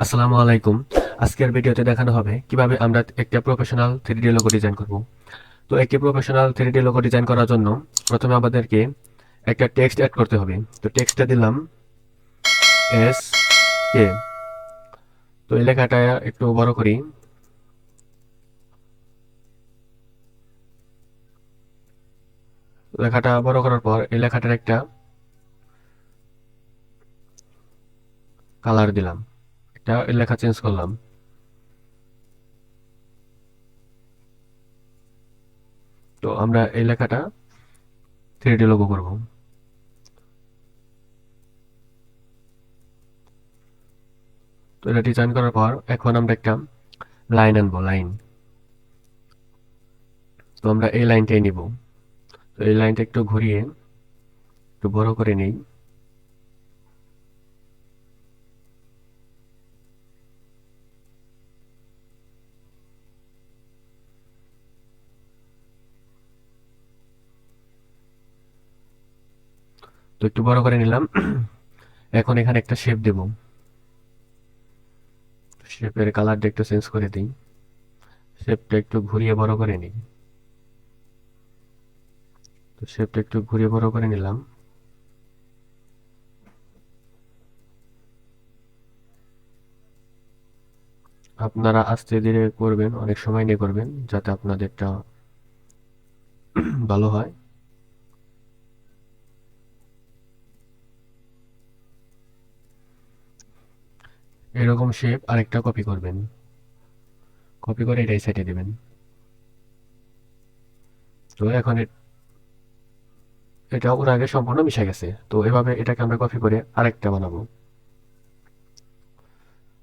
আসসালামু আলাইকুম। আজকের ভিডিওতে দেখানো হবে কিভাবে আমরা একটা প্রফেশনাল 3D লোগো ডিজাইন করব। তো একটি প্রফেশনাল 3D লোগো ডিজাইন করার জন্য প্রথমে আমাদেরকে একটা টেক্সট অ্যাড করতে হবে। তো টেক্সটটা দিলাম এস কে। তো এই লেখাটা একটু বড় করি। লেখাটা বড় করার পর এই লেখাটার একটা কালার দিলাম, একটা লেখা চেঞ্জ করলাম। তো আমরা এই লেখাটা 3D লোগো করব। তো এটা ডিজাইন করার পর এখন আমরা একটা লাইন আনবো, লাইন। তো আমরা এই লাইনটাই নিব। তো এই লাইনটা একটু ঘুরিয়ে একটু বড় করে নিই। তো একটু বড় করে নিলাম। এখন এখানে একটা শেপ দেব। শেপের কালারটা একটু চেঞ্জ করে দিই। শেপটা একটু ঘুরিয়ে বড় করে নিই। তো শেপটা একটু ঘুরিয়ে বড় করে নিলাম। আপনারা আস্তে ধীরে করবেন, অনেক সময় নিয়ে করবেন, যাতে আপনাদেরটা ভালো হয়। এরকম শেপ আরেকটা কপি করবেন। কপি করে এটাই সাইডে দিবেন। তো এখন এটা ওর আগে সম্পূর্ণ মিশে গেছে। তো এভাবে এটাকে আমরা কপি করে আরেকটা বানাবো।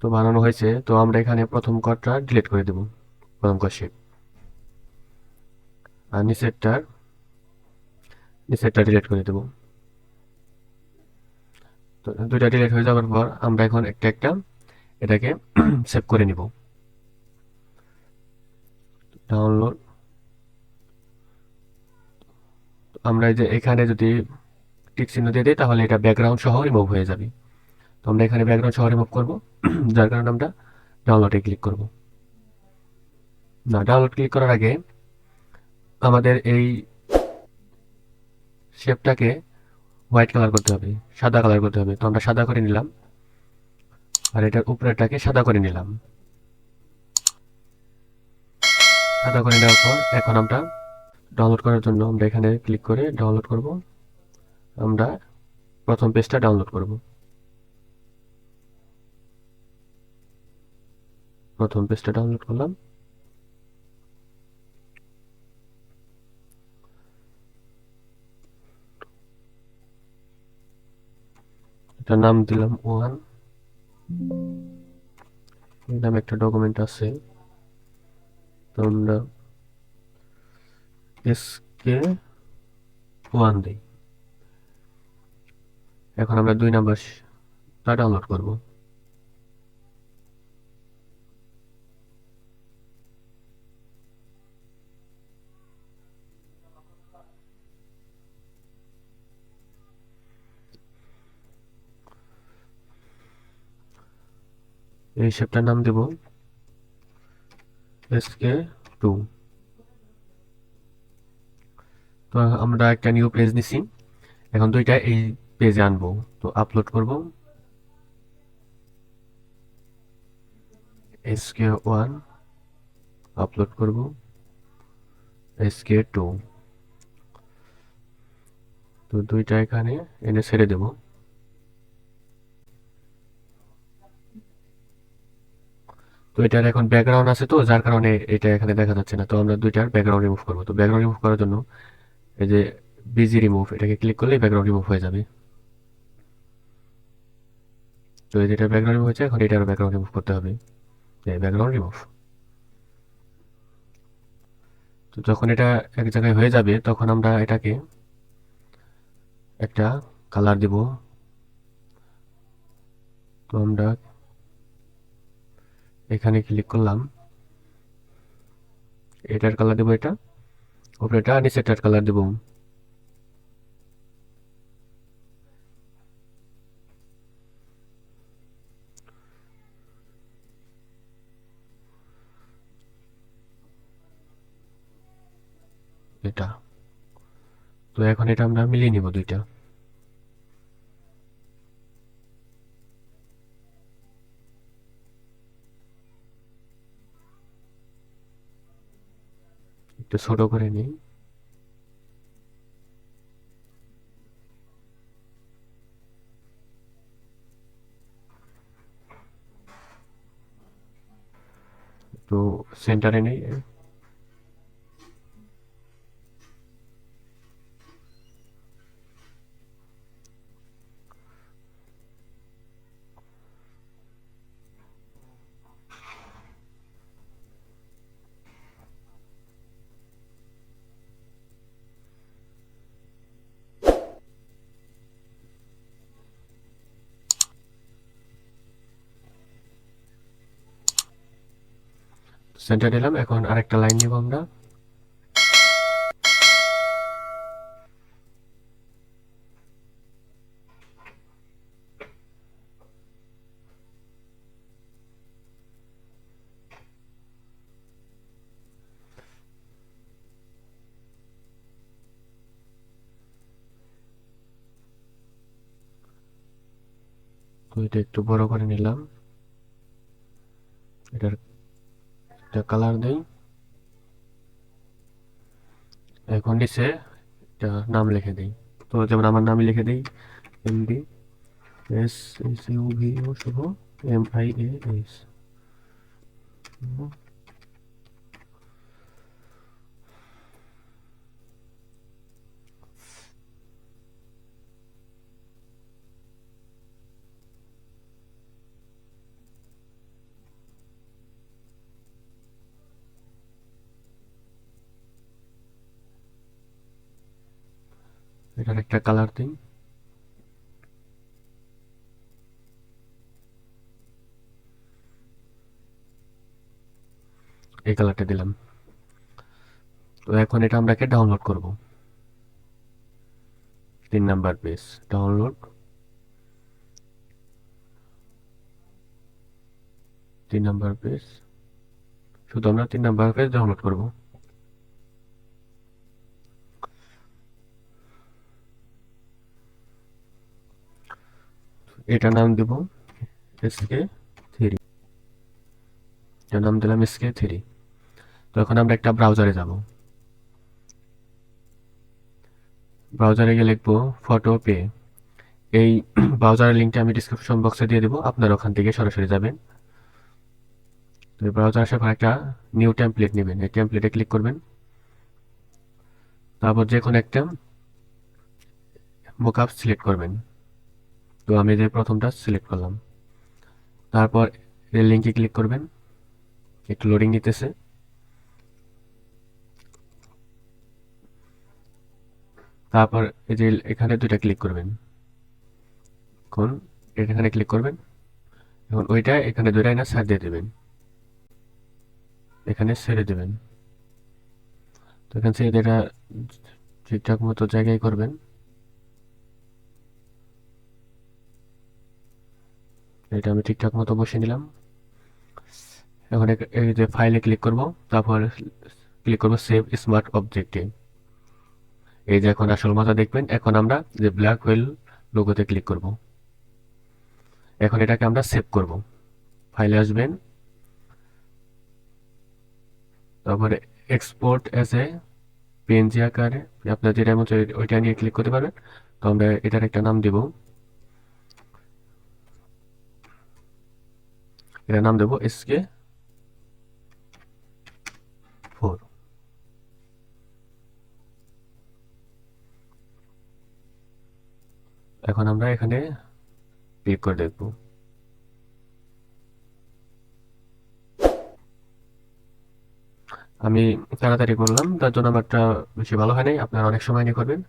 তো বানানো হয়েছে। তো আমরা এখানে প্রথম কটটা ডিলিট করে দেব, প্রথম কট শেপ। আর নিচেরটা ডিলিট করে দেব। তো দুইটা ডিলিট হয়ে যাওয়ার পর আমরা এখন একটা একটা এটাকে সেভ করে নিব। ডাউনলোড। আমরা এই যে এখানে যদি টিক চিহ্ন দিয়ে দিই তাহলে এটা ব্যাকগ্রাউন্ড সহ রিমুভ হয়ে যাবে। তো আমরা এখানে ব্যাকগ্রাউন্ড সহ রিমুভ করব, যার কারণে আমরা ডাউনলোডে ক্লিক করব। না, ডাউনলোড ক্লিক করার আগে আমাদের এই শেপটাকে হোয়াইট কালার করতে হবে, সাদা কালার করতে হবে। তো আমরা সাদা করে নিলাম, আর এটার উপরেরটাকে সাদা করে নিলাম। সাদা করে নেওয়ার পর এখন আমরা ডাউনলোড করার জন্য আমরা এখানে ক্লিক করে ডাউনলোড করব। আমরা প্রথম পেজটা ডাউনলোড করব। প্রথম পেজটা ডাউনলোড করলাম। এটার নাম দিলাম ওয়ান। এর নামে একটা ডকুমেন্ট আছে। তো আমরা এসকে ওয়ান দিই। এখন আমরা 2 নাম্বারটা ডাউনলোড করব। এই শেপটার নাম দেব এসকে টু। তো আমরা একটা নিউ পেজ নিছি। এখন দুইটা এই পেজে আনবো। তো আপলোড করব এসকে ওয়ান, আপলোড করব এসকে টু। তো দুইটা এখানে এনে ছেড়ে দেব। তো এটার এখন ব্যাকগ্রাউন্ড আছে, তো যার কারণে এটা এখানে দেখা যাচ্ছে না। তো আমরা দুইটার ব্যাকগ্রাউন্ড রিমুভ করবো। তো ব্যাকগ্রাউন্ড রিমুভ করার জন্য এই যে বিজি রিমুভ, এটাকে ক্লিক করলে ব্যাকগ্রাউন্ড রিমুভ হয়ে যাবে। তো এই যেটা ব্যাকগ্রাউন্ড রিমুভ হয়েছে, এখন এটারও ব্যাকগ্রাউন্ড রিমুভ করতে হবে। Background remove. তো যখন এটা এক জায়গায় হয়ে যাবে তখন আমরা এটাকে একটা কালার দিব। তো আমরা এখানে ক্লিক করলাম, এটার কালার দেবো এটা, উপরেটা নিচেরটার কালার দেবো। এটা। তো এখন এটা আমরা মিলিয়ে নিব দুইটা। একটু ছোট করে নিই। একটু সেন্টারে নেই। সেন্টার দিলাম। এখন আরেকটা লাইন নিব আমরা। তো এটা একটু বড় করে নিলাম। এটার একটা কালার দেই। এখন নিচে একটা নাম লিখে দিই। তো যেমন আমার নাম লিখে দিই, MD SUVO শুভ MIAS। এটার একটা কালার দিই। এই কালারটা দিলাম। তো এখন এটা আমরাকে ডাউনলোড করব। 3 number page download. 3 number page, শুধু আমরা 3 নাম্বার পেজ ডাউনলোড করব। এটা নাম দেব SK3। এটার নাম দিলাম SK3। তো এখন আমরা একটা ব্রাউজারে যাব। ব্রাউজারে গিয়ে লিখবো ফটো পে। এই ব্রাউজারের লিঙ্কটা আমি ডিসক্রিপশন বক্সে দিয়ে দেবো, আপনারা ওখান থেকে সরাসরি যাবেন। তো ব্রাউজার আসার পর একটা নিউ টেমপ্লেট নেবেন, এই টেমপ্লেটে ক্লিক করবেন। তারপর যে কোনো একটা মোকআপ সিলেক্ট করবেন। তো আমি যে প্রথমটা সিলেক্ট করলাম। তারপর এই লিঙ্কে ক্লিক করবেন। একটু লোডিং নিতেছে। তারপর এই যে এখানে দুইটা ক্লিক করবেন। এখন এখানে ক্লিক করবেন। এখন ওইটা এখানে দুইটা না ছাড় দিয়ে দেবেন, এখানে ছেড়ে দেবেন। তো এখান থেকে এটা ঠিকঠাক মতো জায়গায় করবেন। এটা আমি ঠিকঠাক মতো বসিয়ে নিলাম। এখন এই যে ফাইলে ক্লিক করব। তারপর ক্লিক করব সেভ স্মার্ট অবজেক্টে। এই যে এখন আসল মজা দেখবেন। এখন আমরা যে ব্ল্যাক হোয়েল লোগোতে ক্লিক করব। এখন এটাকে আমরা সেভ করব। ফাইলে আসবেন, তারপরে এক্সপোর্ট এস এ পিএনজি আকারে আপনার যেটা মতো ওইটা নিয়ে ক্লিক করতে পারবেন। তো আমরা এটার একটা নাম দিব। এটার নাম দেবো SK4। এখন আমরা এখানে ক্লিক করে দেখব। আমি তাড়াতাড়ি করলাম, তার জন্য আমারটা বেশি ভালো হয় নাই। আপনারা অনেক সময় নিয়ে করবেন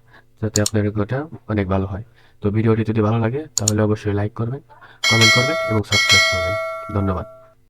যাতে আপনার এগুলোটা অনেক ভালো হয়। তো ভিডিওটি যদি ভালো লাগে তাহলে অবশ্যই লাইক করবেন, কমেন্ট করবেন এবং সাবস্ক্রাইব করবেন। ধন্যবাদ।